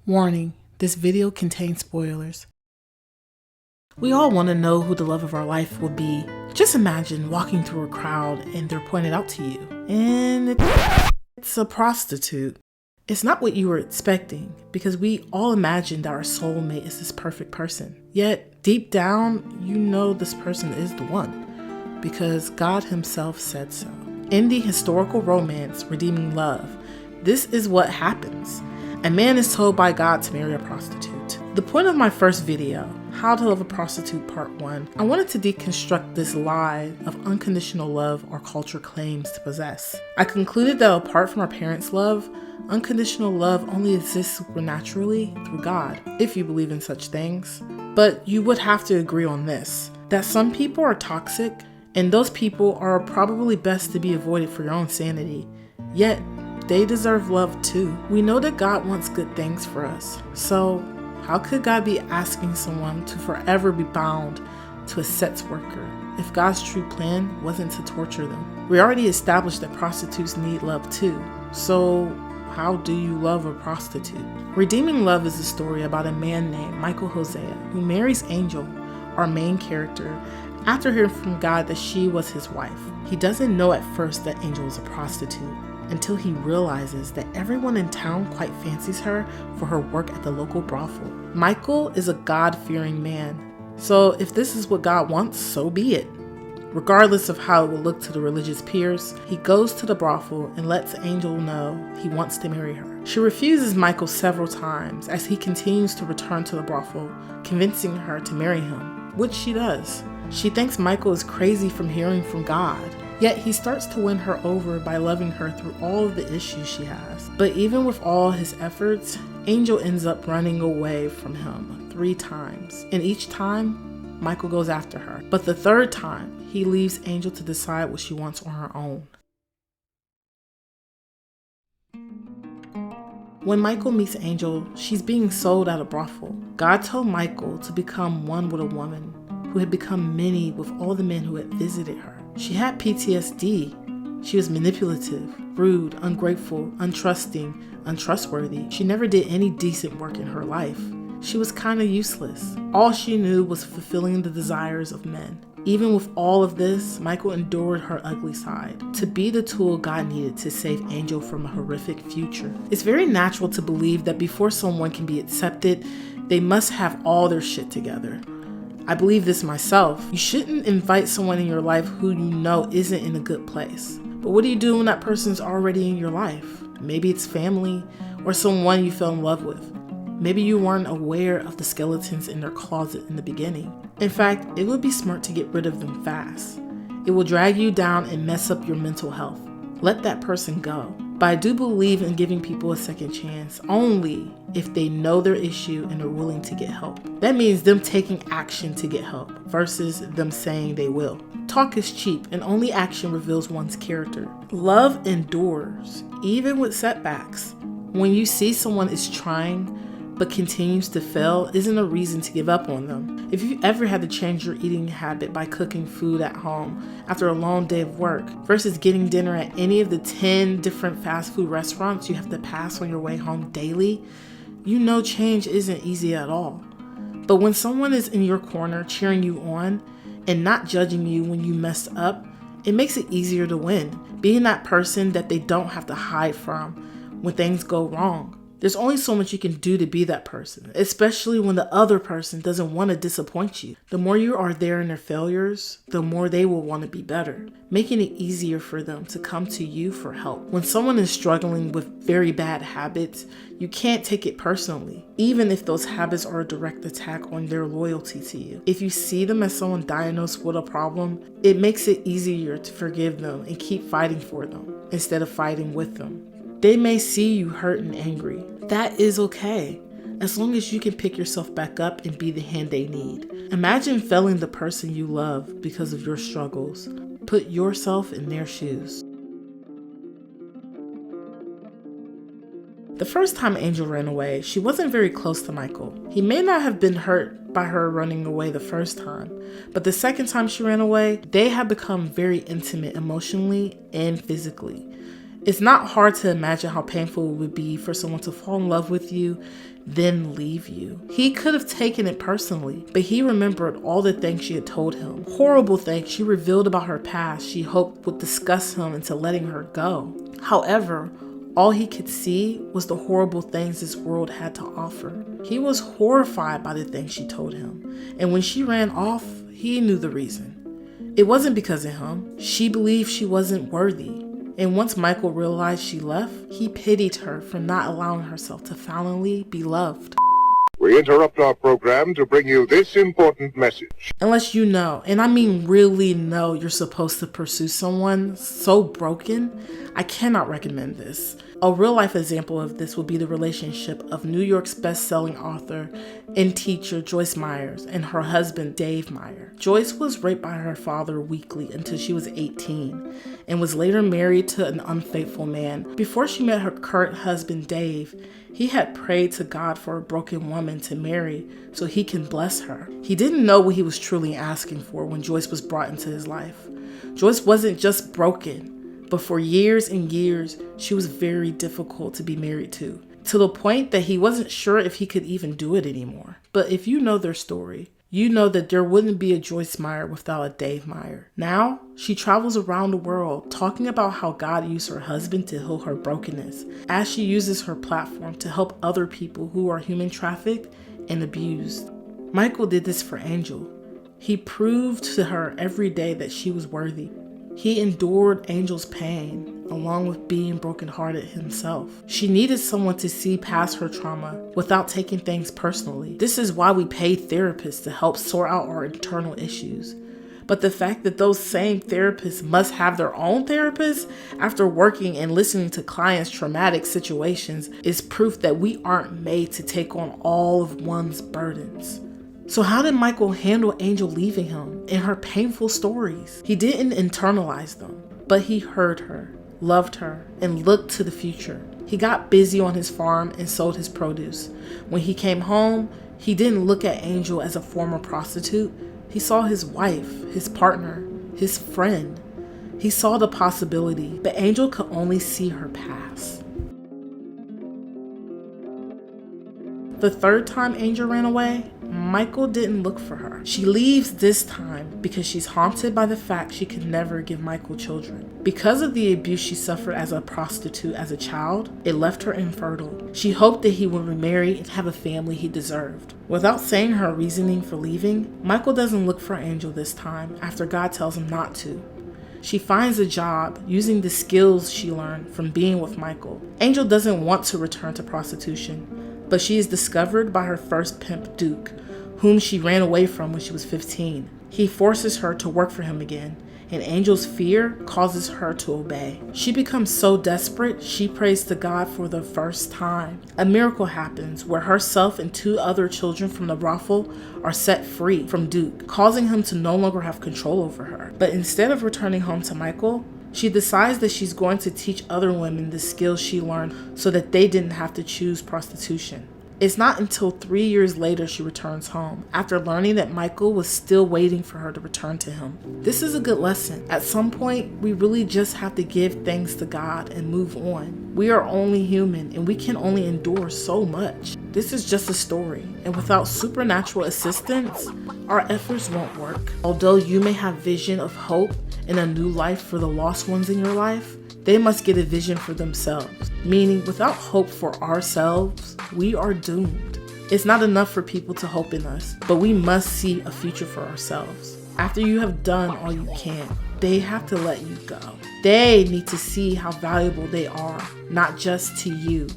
Warning, this video contains spoilers. We all want to know who the love of our life will be. Just imagine walking through a crowd and they're pointed out to you. And it's a prostitute. It's not what you were expecting, because we all imagine that our soulmate is this perfect person. Yet, deep down, you know this person is the one, because God himself said so. In the historical romance, Redeeming Love, this is what happens. A man is told by God to marry a prostitute. The point of my first video, How to Love a Prostitute Part 1, I wanted to deconstruct this lie of unconditional love our culture claims to possess. I concluded that apart from our parents' love, unconditional love only exists supernaturally through God, if you believe in such things. But you would have to agree on this, that some people are toxic, and those people are probably best to be avoided for your own sanity. Yet, they deserve love too. We know that God wants good things for us. So, how could God be asking someone to forever be bound to a sex worker if God's true plan wasn't to torture them? We already established that prostitutes need love too. So, how do you love a prostitute? Redeeming Love is a story about a man named Michael who marries Angel, our main character, after hearing from God that she was his wife. He doesn't know at first that Angel is a prostitute, until he realizes that everyone in town quite fancies her for her work at the local brothel. Michael is a God-fearing man, so if this is what God wants, so be it. Regardless of how it will look to the religious peers, he goes to the brothel and lets Angel know he wants to marry her. She refuses Michael several times as he continues to return to the brothel, convincing her to marry him, which she does. She thinks Michael is crazy from hearing from God. Yet he starts to win her over by loving her through all of the issues she has. But even with all his efforts, Angel ends up running away from him 3 times. And each time, Michael goes after her. But the 3rd time, he leaves Angel to decide what she wants on her own. When Michael meets Angel, she's being sold at a brothel. God told Michael to become one with a woman who had become many with all the men who had visited her. She had PTSD. She was manipulative, rude, ungrateful, untrusting, untrustworthy. She never did any decent work in her life. She was kind of useless. All she knew was fulfilling the desires of men. Even with all of this, Michael endured her ugly side to be the tool God needed to save Angel from a horrific future. It's very natural to believe that before someone can be accepted, they must have all their shit together. I believe this myself. You shouldn't invite someone in your life who you know isn't in a good place. But what do you do when that person's already in your life? Maybe it's family or someone you fell in love with. Maybe you weren't aware of the skeletons in their closet in the beginning. In fact, it would be smart to get rid of them fast. It will drag you down and mess up your mental health. Let that person go. But I do believe in giving people a second chance only if they know their issue and are willing to get help. That means them taking action to get help versus them saying they will. Talk is cheap and only action reveals one's character. Love endures, even with setbacks. When you see someone is trying but continues to fail, isn't a reason to give up on them. If you've ever had to change your eating habit by cooking food at home after a long day of work versus getting dinner at any of the 10 different fast food restaurants you have to pass on your way home daily, you know change isn't easy at all. But when someone is in your corner cheering you on and not judging you when you messed up, it makes it easier to win. Being that person that they don't have to hide from when things go wrong. There's only so much you can do to be that person, especially when the other person doesn't want to disappoint you. The more you are there in their failures, the more they will want to be better, making it easier for them to come to you for help. When someone is struggling with very bad habits, you can't take it personally, even if those habits are a direct attack on their loyalty to you. If you see them as someone diagnosed with a problem, it makes it easier to forgive them and keep fighting for them instead of fighting with them. They may see you hurt and angry. That is okay, as long as you can pick yourself back up and be the hand they need. Imagine failing the person you love because of your struggles. Put yourself in their shoes. The first time Angel ran away, she wasn't very close to Michael. He may not have been hurt by her running away the first time, but the second time she ran away, they had become very intimate emotionally and physically. It's not hard to imagine how painful it would be for someone to fall in love with you, then leave you. He could have taken it personally, but he remembered all the things she had told him. Horrible things she revealed about her past she hoped would disgust him into letting her go. However, all he could see was the horrible things this world had to offer. He was horrified by the things she told him, and when she ran off, he knew the reason. It wasn't because of him. She believed she wasn't worthy. And once Michael realized she left, he pitied her for not allowing herself to finally be loved. We interrupt our program to bring you this important message. Unless you know, and I mean really know, you're supposed to pursue someone so broken, I cannot recommend this. A real life example of this would be the relationship of New York's best-selling author and teacher Joyce Myers and her husband Dave Meyer. Joyce was raped by her father weekly until she was 18 and was later married to an unfaithful man. Before she met her current husband Dave, he had prayed to God for a broken woman to marry so he can bless her. He didn't know what he was truly asking for when Joyce was brought into his life. Joyce wasn't just broken, but for years and years, she was very difficult to be married to the point that he wasn't sure if he could even do it anymore. But if you know their story, you know that there wouldn't be a Joyce Meyer without a Dave Meyer. Now, she travels around the world talking about how God used her husband to heal her brokenness, as she uses her platform to help other people who are human trafficked and abused. Michael did this for Angel. He proved to her every day that she was worthy. He endured Angel's pain, along with being brokenhearted himself. She needed someone to see past her trauma without taking things personally. This is why we pay therapists to help sort out our internal issues. But the fact that those same therapists must have their own therapists after working and listening to clients' traumatic situations is proof that we aren't made to take on all of one's burdens. So how did Michael handle Angel leaving him and her painful stories? He didn't internalize them, but he heard her, loved her, and looked to the future. He got busy on his farm and sold his produce. When he came home, he didn't look at Angel as a former prostitute. He saw his wife, his partner, his friend. He saw the possibility, but Angel could only see her past. The third time Angel ran away, Michael didn't look for her. She leaves this time because she's haunted by the fact she could never give Michael children. Because of the abuse she suffered as a prostitute as a child, it left her infertile. She hoped that he would remarry and have a family he deserved. Without saying her reasoning for leaving, Michael doesn't look for Angel this time after God tells him not to. She finds a job using the skills she learned from being with Michael. Angel doesn't want to return to prostitution, but she is discovered by her first pimp, Duke, whom she ran away from when she was 15. He forces her to work for him again, and Angel's fear causes her to obey. She becomes so desperate, she prays to God for the first time. A miracle happens where herself and 2 other children from the brothel are set free from Duke, causing him to no longer have control over her. But instead of returning home to Michael, she decides that she's going to teach other women the skills she learned so that they didn't have to choose prostitution. It's not until 3 years later she returns home, after learning that Michael was still waiting for her to return to him. This is a good lesson. At some point, we really just have to give thanks to God and move on. We are only human and we can only endure so much. This is just a story, and without supernatural assistance, our efforts won't work. Although you may have vision of hope and a new life for the lost ones in your life, they must get a vision for themselves, meaning without hope for ourselves, we are doomed. It's not enough for people to hope in us, but we must see a future for ourselves. After you have done all you can, they have to let you go. They need to see how valuable they are, not just to you.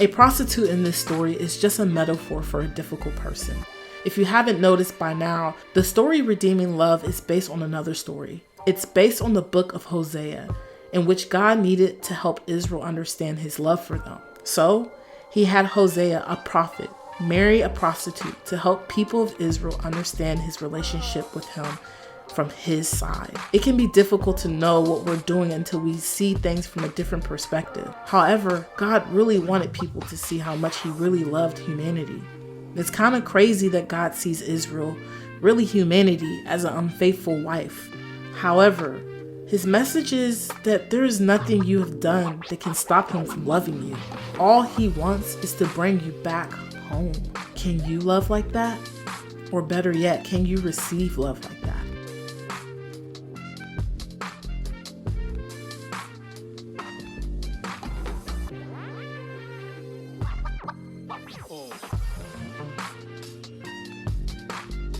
A prostitute in this story is just a metaphor for a difficult person. If you haven't noticed by now, the story Redeeming Love is based on another story. It's based on the book of Hosea, in which God needed to help Israel understand his love for them. So, he had Hosea, a prophet, marry a prostitute to help people of Israel understand his relationship with him from his side. It can be difficult to know what we're doing until we see things from a different perspective. However, God really wanted people to see how much he really loved humanity. It's kind of crazy that God sees Israel, really humanity, as an unfaithful wife. However, His message is that there is nothing you have done that can stop him from loving you. All he wants is to bring you back home. Can you love like that? Or better yet, can you receive love like that?